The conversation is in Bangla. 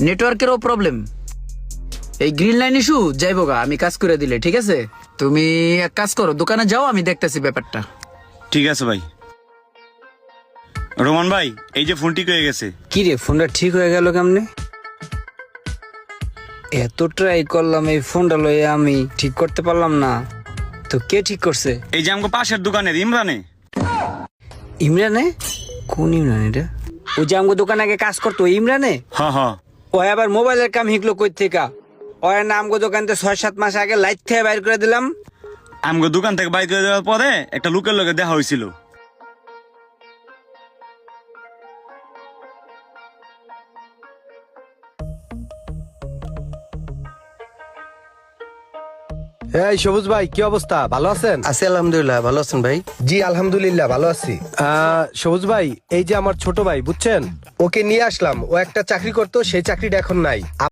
নেটওয়ার্কেরও প্রবলেম। এই গ্রিন লাইন ইস্যু যাইবো গা, আমি কাজ করে দিলে। ঠিক আছে, তুমি এক কাজ করো, দোকানে যাও, আমি দেখতেছি ব্যাপারটা। ঠিক আছে ভাই। রোমান ভাই, এই যে ফোন ঠিক হয়ে গেছে। কি রে, ফোনটা ঠিক হয়ে গেল কেমনে? এত ট্রাই করলাম এই ফোনটা লইয়া আমি ঠিক করতে পারলাম না, তো কে ঠিক করছে? এই যে আমাকে পাশের দোকানের ইমরানে। ইমরানে? কোন ইমরান এটা? ওই যে আমগো দোকানে আগে কাজ করতো, ওই ইমরানে? হ্যাঁ হ্যাঁ। ও আবার মোবাইলের কাম শিখলো কই থেকে? ওর না আমগো দোকানতে 6-7 মাস আগে লাইট থেকে বাইর করে দিলাম। আমাকে দোকান থেকে বাইক করে দেওয়ার পরে একটা লোকের লগে দেখা হয়েছিল। এই সবুজ ভাই, কি অবস্থা? ভালো আছেন? আছি আলহামদুলিল্লাহ, ভালো আছেন ভাই? জি আলহামদুলিল্লাহ ভালো আছি। সবুজ ভাই, এই যে আমার ছোট ভাই, বুঝছেন, ওকে নিয়ে আসলাম। ও একটা চাকরি করতো, সেই চাকরিটা এখন নাই।